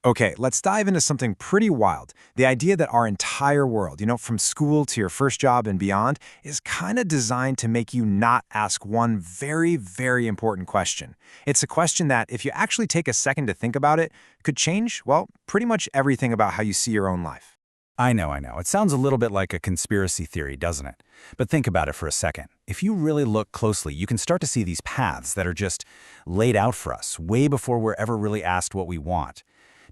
Okay, let's dive into something pretty wild. The idea that our entire world, from school to your first job and beyond, is kind of designed to make you not ask one very, very important question. It's a question that, if you actually take a second to think about it, could change, well, pretty much everything about how you see your own life. I know. It sounds a little bit like a conspiracy theory, doesn't it? But think about it for a second. If you really look closely, you can start to see these paths that are just laid out for us way before we're ever really asked what we want.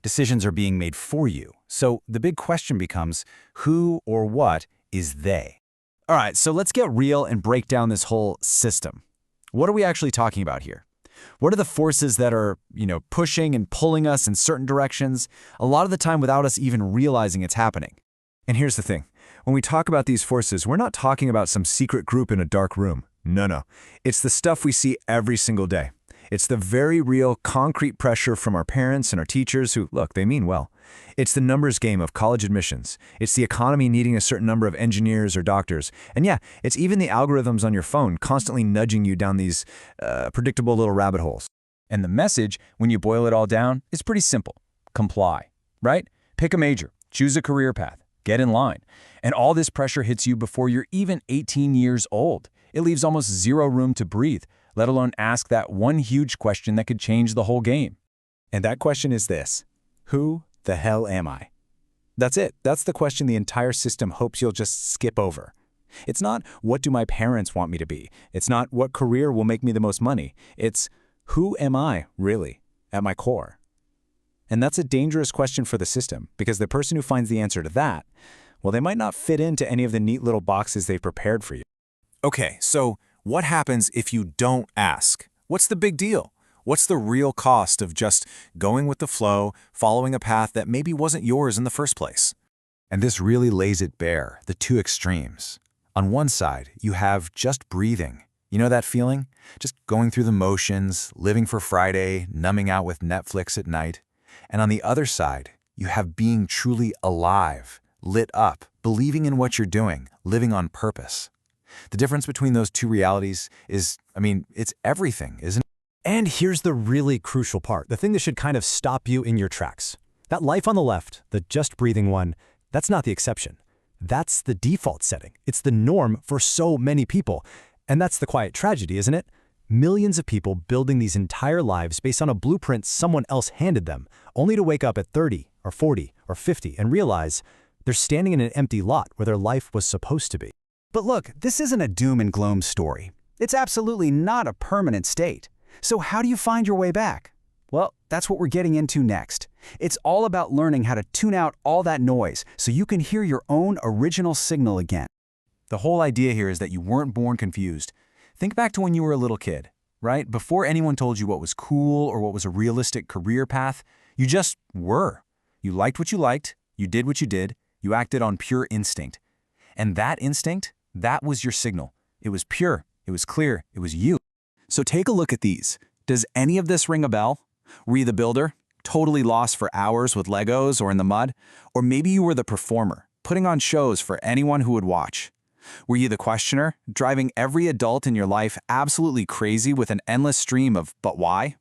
Decisions are being made for you. So the big question becomes, who or what is they? All right, so let's get real and break down this whole system. What are we actually talking about here? What are the forces that are, pushing and pulling us in certain directions, a lot of the time without us even realizing it's happening? And here's the thing. When we talk about these forces, we're not talking about some secret group in a dark room. No. It's the stuff we see every single day. It's the very real, concrete pressure from our parents and our teachers who, look, they mean well. It's the numbers game of college admissions. It's the economy needing a certain number of engineers or doctors. And yeah, it's even the algorithms on your phone constantly nudging you down these predictable little rabbit holes. And the message, when you boil it all down, is pretty simple. Comply, right? Pick a major, choose a career path, get in line. And all this pressure hits you before you're even 18 years old. It leaves almost zero room to breathe, let alone ask that one huge question that could change the whole game. And that question is this: who the hell am I? That's it. That's the question the entire system hopes you'll just skip over. It's not, what do my parents want me to be? It's not, what career will make me the most money? It's, who am I, really, at my core? And that's a dangerous question for the system, because the person who finds the answer to that, well, they might not fit into any of the neat little boxes they've prepared for you. Okay, so what happens if you don't ask? What's the big deal? What's the real cost of just going with the flow, following a path that maybe wasn't yours in the first place? And this really lays it bare, the two extremes. On one side, you have just breathing. You know that feeling? Just going through the motions, living for Friday, numbing out with Netflix at night. And on the other side, you have being truly alive, lit up, believing in what you're doing, living on purpose. The difference between those two realities is, it's everything, isn't it? And here's the really crucial part, the thing that should kind of stop you in your tracks. That life on the left, the just breathing one, that's not the exception. That's the default setting. It's the norm for so many people. And that's the quiet tragedy, isn't it? Millions of people building these entire lives based on a blueprint someone else handed them, only to wake up at 30 or 40 or 50 and realize they're standing in an empty lot where their life was supposed to be. But look, this isn't a doom and gloom story. It's absolutely not a permanent state. So how do you find your way back? Well, that's what we're getting into next. It's all about learning how to tune out all that noise so you can hear your own original signal again. The whole idea here is that you weren't born confused. Think back to when you were a little kid, right? Before anyone told you what was cool or what was a realistic career path, you just were. You liked what you liked, you did what you did, you acted on pure instinct. And that instinct, that was your signal. It was pure, it was clear, it was you. So take a look at these. Does any of this ring a bell? Were you the builder, totally lost for hours with Legos or in the mud? Or maybe you were the performer, putting on shows for anyone who would watch. Were you the questioner, driving every adult in your life absolutely crazy with an endless stream of "but why"?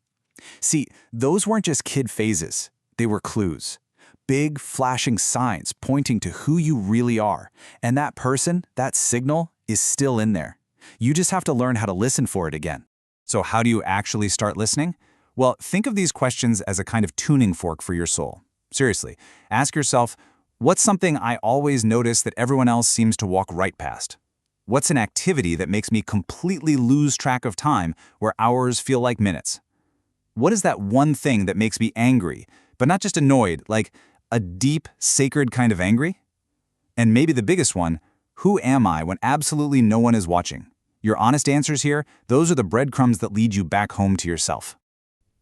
See, those weren't just kid phases. They were clues. Big, flashing signs pointing to who you really are. And that person, that signal, is still in there. You just have to learn how to listen for it again. So how do you actually start listening? Well, think of these questions as a kind of tuning fork for your soul. Seriously, ask yourself, what's something I always notice that everyone else seems to walk right past? What's an activity that makes me completely lose track of time where hours feel like minutes? What is that one thing that makes me angry, but not just annoyed, like a deep, sacred kind of angry? And maybe the biggest one, who am I when absolutely no one is watching? Your honest answers here, those are the breadcrumbs that lead you back home to yourself.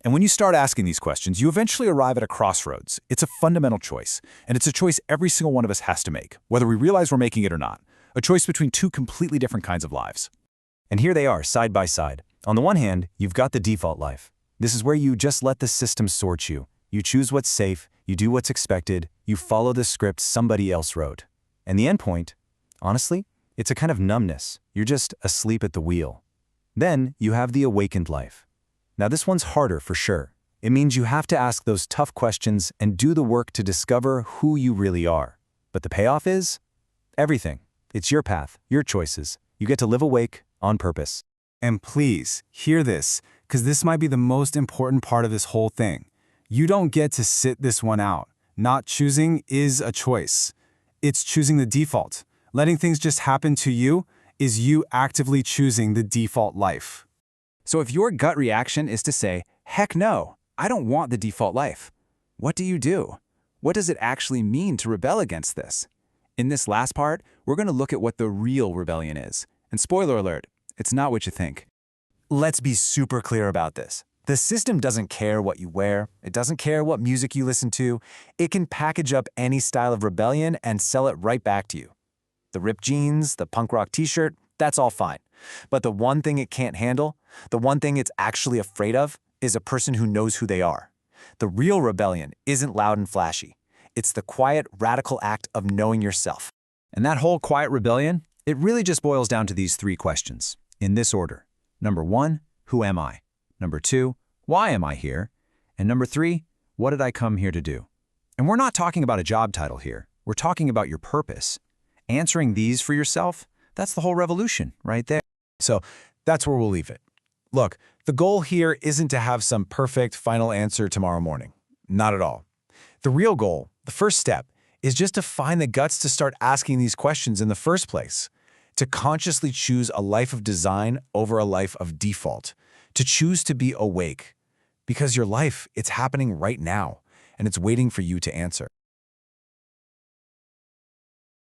And when you start asking these questions, you eventually arrive at a crossroads. It's a fundamental choice, and it's a choice every single one of us has to make, whether we realize we're making it or not. A choice between two completely different kinds of lives. And here they are, side by side. On the one hand, you've got the default life. This is where you just let the system sort you. You choose what's safe, you do what's expected, you follow the script somebody else wrote. And the end point, honestly, it's a kind of numbness. You're just asleep at the wheel. Then you have the awakened life. Now this one's harder for sure. It means you have to ask those tough questions and do the work to discover who you really are. But the payoff is everything. It's your path, your choices. You get to live awake on purpose. And please, hear this, because this might be the most important part of this whole thing. You don't get to sit this one out. Not choosing is a choice. It's choosing the default. Letting things just happen to you is you actively choosing the default life. So if your gut reaction is to say, heck no, I don't want the default life, what do you do? What does it actually mean to rebel against this? In this last part, we're going to look at what the real rebellion is. And spoiler alert, it's not what you think. Let's be super clear about this. The system doesn't care what you wear. It doesn't care what music you listen to. It can package up any style of rebellion and sell it right back to you. The ripped jeans, the punk rock t-shirt, that's all fine. But the one thing it can't handle, the one thing it's actually afraid of, is a person who knows who they are. The real rebellion isn't loud and flashy. It's the quiet, radical act of knowing yourself. And that whole quiet rebellion, it really just boils down to these 3 questions, in this order. Number 1, who am I? Number 2, why am I here? And number 3, what did I come here to do? And we're not talking about a job title here. We're talking about your purpose. Answering these for yourself, that's the whole revolution right there. So that's where we'll leave it. Look, the goal here isn't to have some perfect final answer tomorrow morning. Not at all. The real goal, the first step, is just to find the guts to start asking these questions in the first place. To consciously choose a life of design over a life of default. To choose to be awake. Because your life, it's happening right now, and it's waiting for you to answer.